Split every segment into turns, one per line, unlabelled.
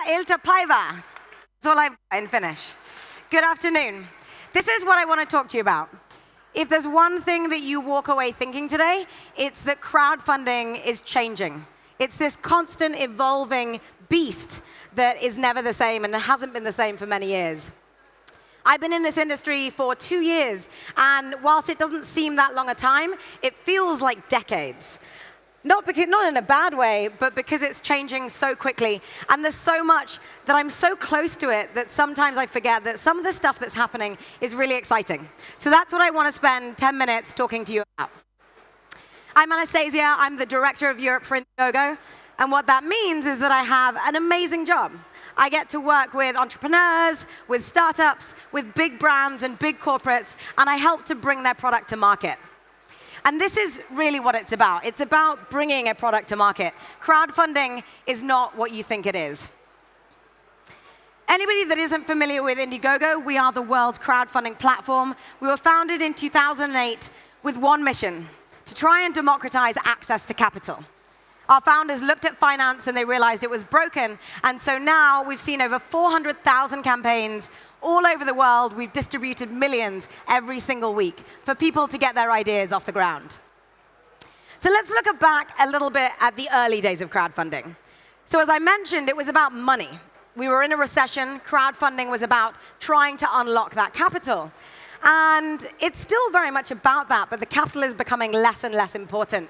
iltapäivää. That's all I've got in Finnish. Good afternoon. This is what I want to talk to you about. If there's one thing that you walk away thinking today, it's that crowdfunding is changing. It's this constant evolving beast that is never the same and hasn't been the same for many years. I've been in this industry for 2 years, and whilst it doesn't seem that long a time, it feels like decades. Not in a bad way, but because it's changing so quickly. And there's so much that I'm so close to it that sometimes I forget that some of the stuff that's happening is really exciting. So that's what I want to spend 10 minutes talking to you about. I'm Anastasia. I'm the director of Europe for Indiegogo. And what that means is that I have an amazing job. I get to work with entrepreneurs, with startups, with big brands and big corporates, and I help to bring their product to market. And this is really what it's about. It's about bringing a product to market. Crowdfunding is not what you think it is. Anybody that isn't familiar with Indiegogo, we are the world's crowdfunding platform. We were founded in 2008 with one mission: to try and democratize access to capital. Our founders looked at finance and they realized it was broken. And so now we've seen over 400,000 campaigns all over the world. We've distributed millions every single week for people to get their ideas off the ground. So let's look back a little bit at the early days of crowdfunding. So as I mentioned, it was about money. We were in a recession. Crowdfunding was about trying to unlock that capital. And it's still very much about that, but the capital is becoming less and less important.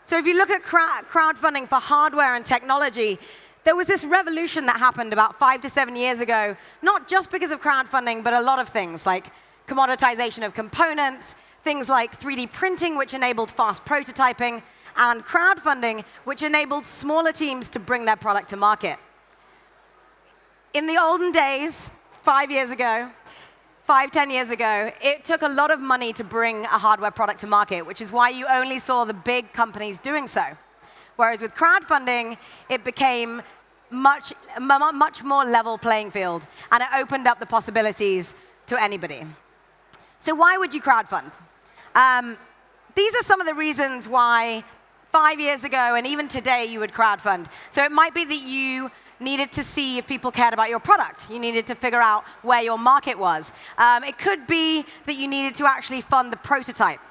So if you look at crowdfunding for hardware and technology, there was this revolution that happened about 5 to 7 years ago, not just because of crowdfunding, but a lot of things like commoditization of components, things like 3D printing, which enabled fast prototyping, and crowdfunding, which enabled smaller teams to bring their product to market. In the olden days, 5 years ago, 10 years ago, it took a lot of money to bring a hardware product to market, which is why you only saw the big companies doing so. Whereas with crowdfunding, it became much more level playing field, and it opened up the possibilities to anybody. So why would you crowdfund? These are some of the reasons why 5 years ago and even today you would crowdfund. So it might be that you needed to see if people cared about your product. You needed to figure out where your market was. It could be that you needed to actually fund the prototype,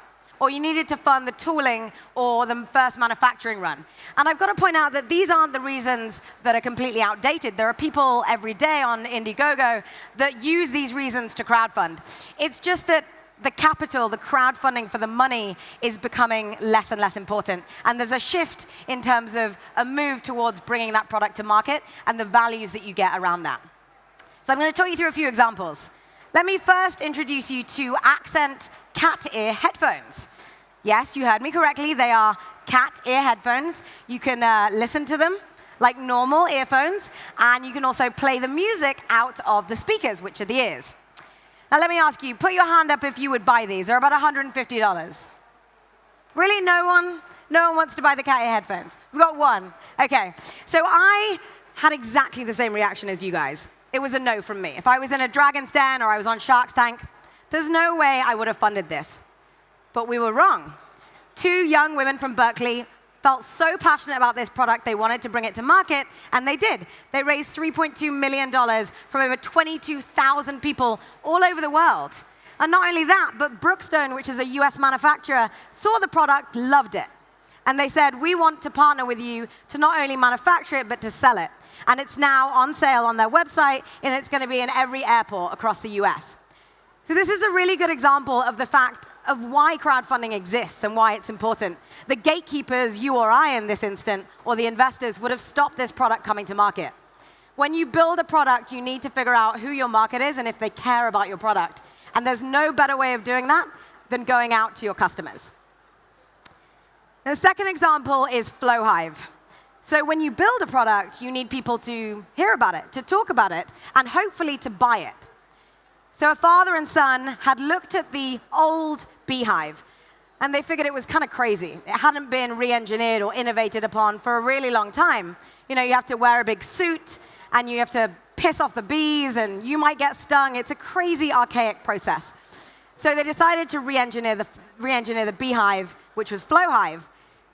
or you needed to fund the tooling or the first manufacturing run. And I've got to point out that these aren't the reasons that are completely outdated. There are people every day on Indiegogo that use these reasons to crowdfund. It's just that the capital, the crowdfunding for the money, is becoming less and less important. And there's a shift in terms of a move towards bringing that product to market and the values that you get around that. So I'm going to talk you through a few examples. Let me first introduce you to Accent cat ear headphones. Yes, you heard me correctly. They are cat ear headphones. You can listen to them like normal earphones, and you can also play the music out of the speakers, which are the ears. Now let me ask you, put your hand up if you would buy these. They're about $150. Really, no one? No one wants to buy the cat ear headphones? We've got one. Okay, so I had exactly the same reaction as you guys. It was a no from me. If I was in a Dragon's Den or I was on Shark Tank, there's no way I would have funded this. But we were wrong. 2 young women from Berkeley felt so passionate about this product, they wanted to bring it to market, and they did. They raised $3.2 million from over 22,000 people all over the world. And not only that, but Brookstone, which is a US manufacturer, saw the product, loved it. And they said, we want to partner with you to not only manufacture it, but to sell it. And it's now on sale on their website, and it's going to be in every airport across the US. So this is a really good example of the fact of why crowdfunding exists and why it's important. The gatekeepers, you or I in this instant, or the investors, would have stopped this product coming to market. When you build a product, you need to figure out who your market is and if they care about your product. And there's no better way of doing that than going out to your customers. And the second example is Flowhive. So when you build a product, you need people to hear about it, to talk about it, and hopefully to buy it. So a father and son had looked at the old beehive, and they figured it was kind of crazy. It hadn't been re-engineered or innovated upon for a really long time. You know, you have to wear a big suit, and you have to piss off the bees, and you might get stung. It's a crazy, archaic process. So they decided to re-engineer the beehive, which was Flowhive.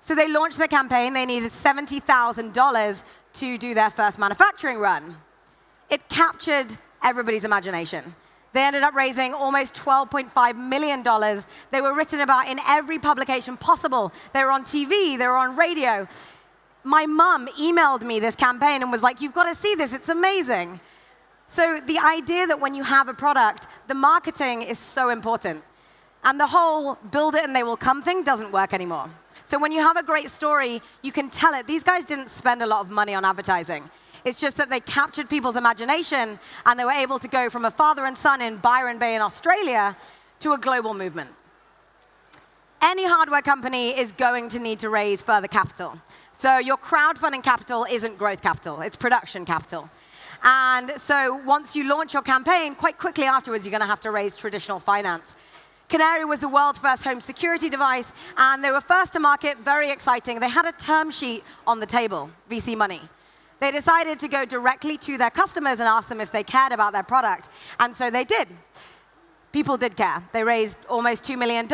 So they launched their campaign. They needed $70,000 to do their first manufacturing run. It captured everybody's imagination. They ended up raising almost $12.5 million. They were written about in every publication possible. They were on TV, they were on radio. My mum emailed me this campaign and was like, "You've got to see this, it's amazing." So the idea that when you have a product, the marketing is so important. And the whole build it and they will come thing doesn't work anymore. So when you have a great story, you can tell it. These guys didn't spend a lot of money on advertising. It's just that they captured people's imagination, and they were able to go from a father and son in Byron Bay in Australia to a global movement. Any hardware company is going to need to raise further capital. So your crowdfunding capital isn't growth capital, it's production capital. And so once you launch your campaign, quite quickly afterwards, you're going to have to raise traditional finance. Canary was the world's first home security device, and they were first to market, very exciting. They had a term sheet on the table, VC money. They decided to go directly to their customers and ask them if they cared about their product, and so they did. People did care. They raised almost $2 million,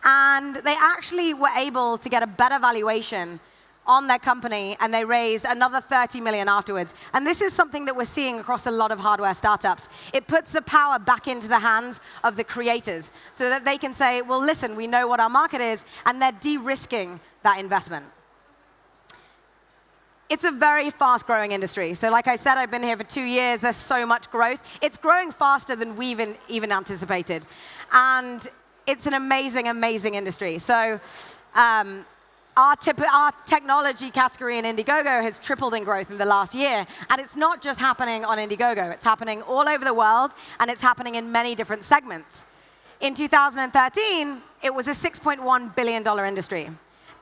and they actually were able to get a better valuation on their company, and they raised another $30 million afterwards. And this is something that we're seeing across a lot of hardware startups. It puts the power back into the hands of the creators so that they can say, well, listen, we know what our market is, and they're de-risking that investment. It's a very fast-growing industry. So like I said, I've been here for 2 years. There's so much growth. It's growing faster than we've even anticipated. And it's an amazing, amazing industry. So our technology category in Indiegogo has tripled in growth in the last year. And it's not just happening on Indiegogo. It's happening all over the world, and it's happening in many different segments. In 2013, it was a $6.1 billion industry.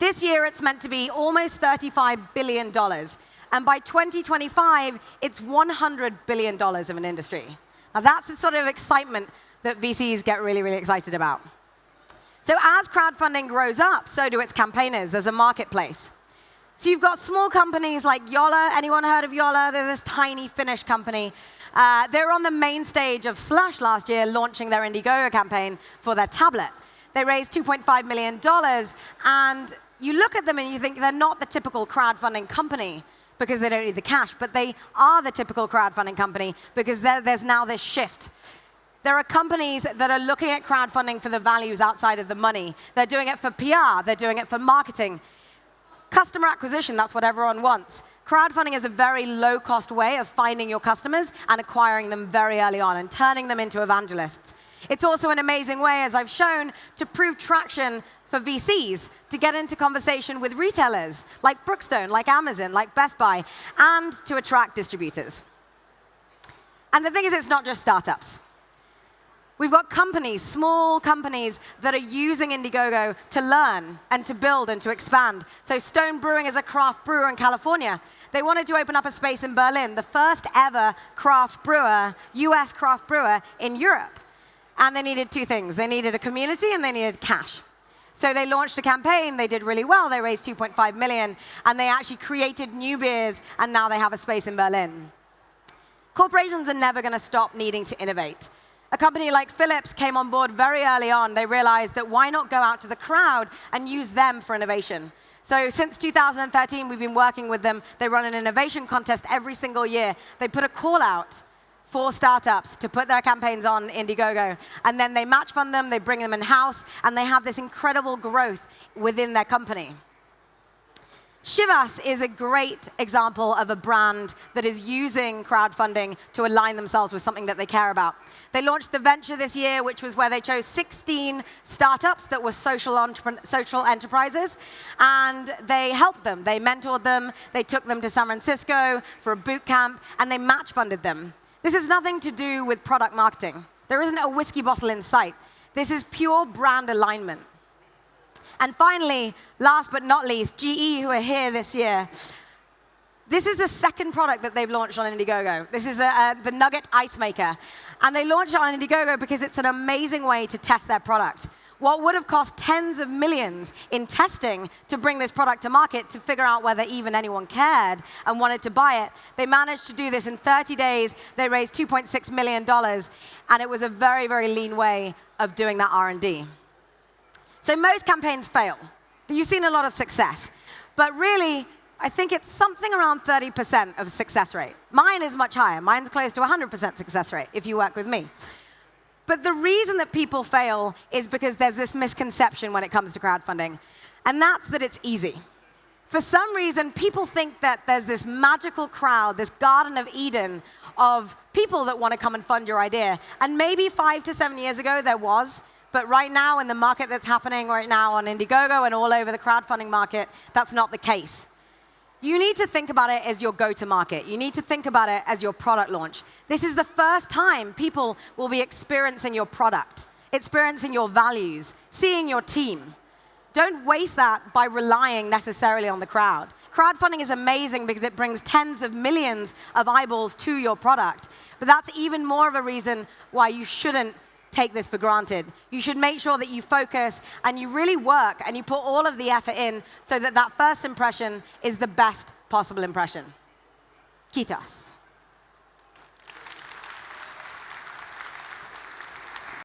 This year, it's meant to be almost $35 billion. And by 2025, it's $100 billion of an industry. Now, that's the sort of excitement that VCs get really, really excited about. So as crowdfunding grows up, so do its campaigners. There's a marketplace. So you've got small companies like Yola. Anyone heard of Yola? They're this tiny Finnish company. They were on the main stage of Slush last year, launching their Indiegogo campaign for their tablet. They raised $2.5 million, and you look at them and you think they're not the typical crowdfunding company because they don't need the cash, but they are the typical crowdfunding company because there's now this shift. There are companies that are looking at crowdfunding for the values outside of the money. They're doing it for PR, they're doing it for marketing. Customer acquisition, that's what everyone wants. Crowdfunding is a very low-cost way of finding your customers and acquiring them very early on and turning them into evangelists. It's also an amazing way, as I've shown, to prove traction for VCs, to get into conversation with retailers like Brookstone, like Amazon, like Best Buy, and to attract distributors. And the thing is, it's not just startups. We've got companies, small companies, that are using Indiegogo to learn and to build and to expand. So Stone Brewing is a craft brewer in California. They wanted to open up a space in Berlin, the first ever craft brewer, US craft brewer in Europe. And they needed two things. They needed a community and they needed cash. So they launched a campaign, they did really well, they raised $2.5 million, and they actually created new beers, and now they have a space in Berlin. Corporations are never going to stop needing to innovate. A company like Philips came on board very early on. They realized that why not go out to the crowd and use them for innovation? So since 2013, we've been working with them. They run an innovation contest every single year. They put a call out for startups to put their campaigns on Indiegogo. And then they match fund them, they bring them in-house, and they have this incredible growth within their company. Chivas is a great example of a brand that is using crowdfunding to align themselves with something that they care about. They launched the venture this year, which was where they chose 16 startups that were social enterprises, and they helped them. They mentored them, they took them to San Francisco for a boot camp, and they match funded them. This has nothing to do with product marketing. There isn't a whiskey bottle in sight. This is pure brand alignment. And finally, last but not least, GE, who are here this year. This is the second product that they've launched on Indiegogo. This is the Nugget Ice Maker. And they launched it on Indiegogo because it's an amazing way to test their product. What would have cost tens of millions in testing to bring this product to market to figure out whether even anyone cared and wanted to buy it, they managed to do this in 30 days. They raised $2.6 million, and it was a very, very lean way of doing that R&D. So most campaigns fail. You've seen a lot of success. But really, I think it's something around 30% of success rate. Mine is much higher. Mine's close to 100% success rate if you work with me. But the reason that people fail is because there's this misconception when it comes to crowdfunding, and that's that it's easy. For some reason, people think that there's this magical crowd, this Garden of Eden of people that want to come and fund your idea. And maybe 5 to 7 years ago there was, but right now in the market that's happening right now on Indiegogo and all over the crowdfunding market, that's not the case. You need to think about it as your go-to-market. You need to think about it as your product launch. This is the first time people will be experiencing your product, experiencing your values, seeing your team. Don't waste that by relying necessarily on the crowd. Crowdfunding is amazing because it brings tens of millions of eyeballs to your product. But that's even more of a reason why you shouldn't take this for granted. You should make sure that you focus and you really work and you put all of the effort in so that that first impression is the best possible impression. Kiitos.